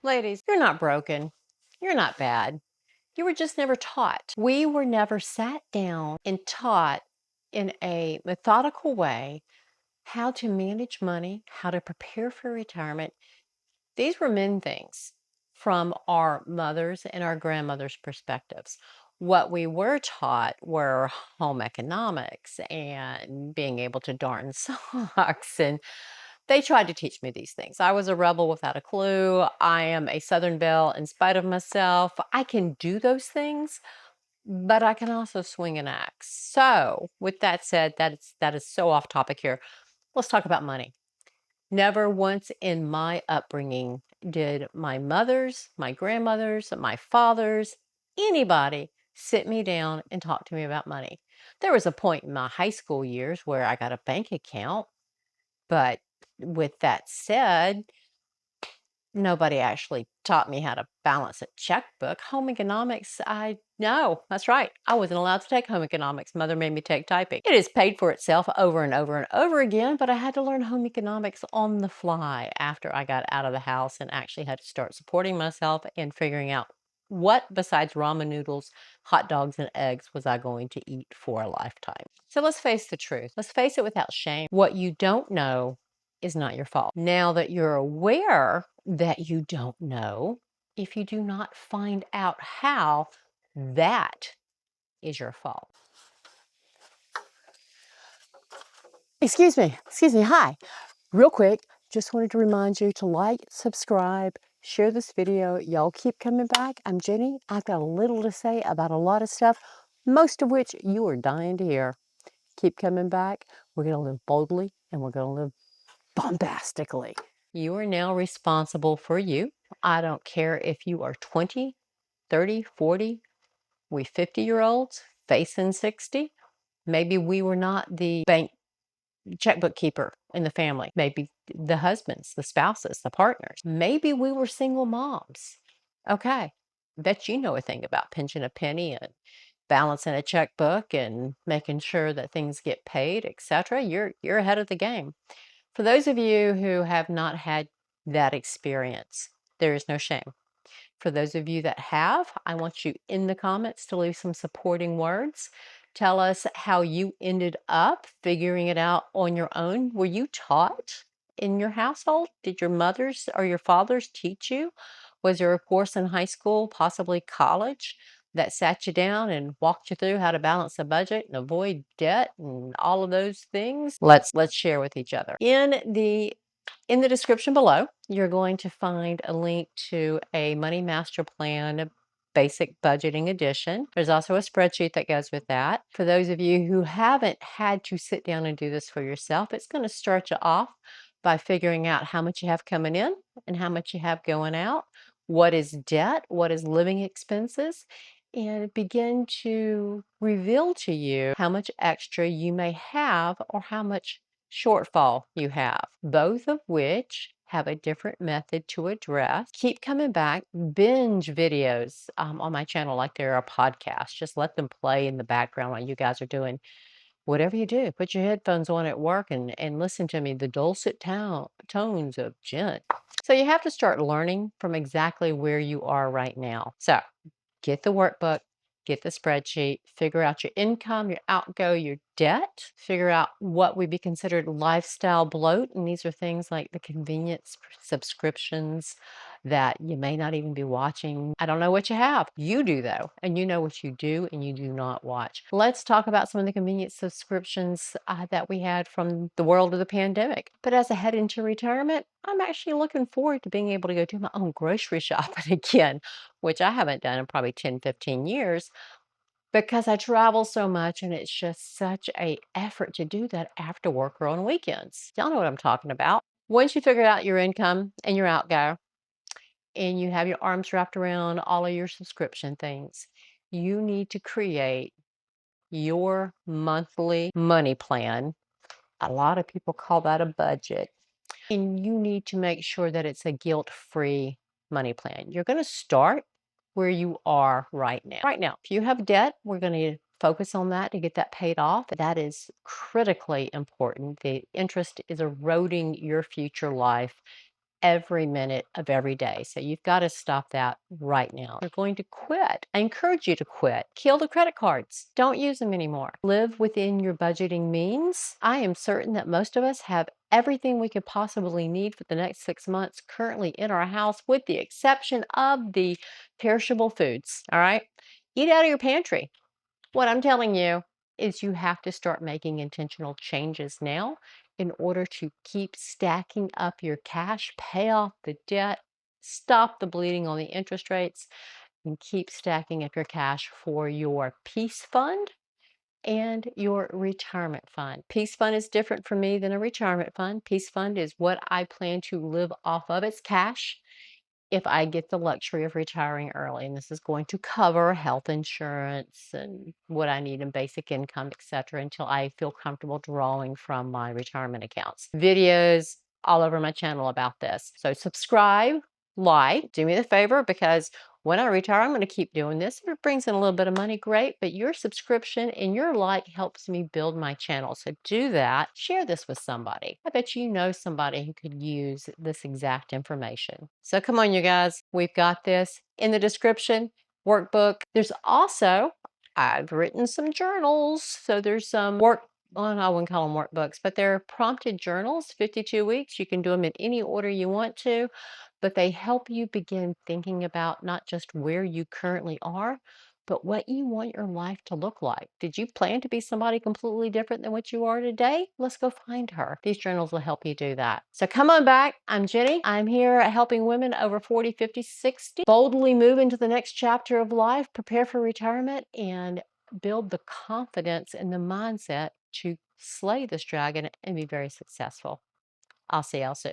Ladies, you're not broken. You're not bad. You were just never taught. We were never sat down and taught in a methodical way how to manage money, how to prepare for retirement. These were men things from our mothers and our grandmothers' perspectives. What we were taught were home economics and being able to darn socks, and they tried to teach me these things. I was a rebel without a clue. I am a Southern belle in spite of myself. I can do those things, but I can also swing an axe. So, with that said, that is so off topic here. Let's talk about money. Never once in my upbringing did my mothers, my grandmothers, my fathers, anybody sit me down and talk to me about money. There was a point in my high school years where I got a bank account, but with that said, nobody actually taught me how to balance a checkbook. Home economics, I no, that's right. I wasn't allowed to take home economics. Mother made me take typing. It has paid for itself over and over and over again, but I had to learn home economics on the fly after I got out of the house and actually had to start supporting myself and figuring out what besides ramen noodles, hot dogs, and eggs was I going to eat for a lifetime. So let's face the truth. Let's face it without shame. What you don't know is not your fault. Now that you're aware that you don't know, if you do not find out how, that is your fault. Excuse me, hi. Real quick, just wanted to remind you to like, subscribe, share this video. Y'all keep coming back. I'm Jenny. I've got a little to say about a lot of stuff, most of which you are dying to hear. Keep coming back. We're going to live boldly and we're going to live bombastically. You are now responsible for you. I don't care if you are 20, 30, 40, we 50-year-olds facing 60. Maybe we were not the bank checkbook keeper in the family. Maybe the husbands, the spouses, the partners. Maybe we were single moms. Okay. Bet you know a thing about pinching a penny and balancing a checkbook and making sure that things get paid, etc. You're ahead of the game. For those of you who have not had that experience, there is no shame. For those of you that have, I want you in the comments to leave some supporting words. Tell us how you ended up figuring it out on your own. Were you taught in your household? Did your mothers or your fathers teach you? Was there a course in high school, possibly college, that sat you down and walked you through how to balance a budget and avoid debt and all of those things? Let's share with each other. In the description below, you're going to find a link to a Money Master Plan Basic Budgeting Edition. There's also a spreadsheet that goes with that. For those of you who haven't had to sit down and do this for yourself, it's going to start you off by figuring out how much you have coming in and how much you have going out, what is debt, what is living expenses, and begin to reveal to you how much extra you may have or how much shortfall you have, both of which have a different method to address. Keep coming back, binge videos on my channel like they're a podcast. Just let them play in the background while you guys are doing whatever you do. Put your headphones on at work and listen to me, the dulcet tones of Jen. So you have to start learning from exactly where you are right now. So get the workbook, get the spreadsheet, figure out your income, your outgo, your debt, figure out what would be considered lifestyle bloat. And these are things like the convenience subscriptions that you may not even be watching. I don't know what you have. You do, though, and you know what you do and you do not watch. Let's talk about some of the convenience subscriptions that we had from the world of the pandemic. But as I head into retirement, I'm actually looking forward to being able to go do my own grocery shopping again, which I haven't done in probably 10, 15 years because I travel so much and it's just such a effort to do that after work or on weekends. Y'all know what I'm talking about. Once you figure out your income and your outgo and you have your arms wrapped around all of your subscription things, you need to create your monthly money plan. A lot of people call that a budget. And you need to make sure that it's a guilt-free money plan. You're going to start where you are right now. Right now, if you have debt, we're going to focus on that to get that paid off. That is critically important. The interest is eroding your future life every minute of every day. So you've got to stop that right now. You're going to quit. I encourage you to quit. Kill the credit cards. Don't use them anymore. Live within your budgeting means. I am certain that most of us have everything we could possibly need for the next 6 months currently in our house, with the exception of the perishable foods. All right. Eat out of your pantry. What I'm telling you is you have to start making intentional changes now in order to keep stacking up your cash, pay off the debt, stop the bleeding on the interest rates, and keep stacking up your cash for your peace fund and your retirement fund. Peace fund is different for me than a retirement fund. Peace fund is what I plan to live off of. It's cash if I get the luxury of retiring early. And this is going to cover health insurance and what I need in basic income, etc., until I feel comfortable drawing from my retirement accounts. Videos all over my channel about this. So subscribe, like, do me the favor, because when I retire, I'm going to keep doing this. If it brings in a little bit of money, great. But your subscription and your like helps me build my channel. So do that. Share this with somebody. I bet you know somebody who could use this exact information. So come on, you guys. We've got this in the description workbook. There's also, I've written some journals. So there's some well, I wouldn't call them workbooks, but they're prompted journals, 52 weeks. You can do them in any order you want to, but they help you begin thinking about not just where you currently are, but what you want your life to look like. Did you plan to be somebody completely different than what you are today? Let's go find her. These journals will help you do that. So come on back. I'm Jenny. I'm here helping women over 40, 50, 60 boldly move into the next chapter of life, prepare for retirement, and build the confidence and the mindset to slay this dragon and be very successful. I'll see y'all soon.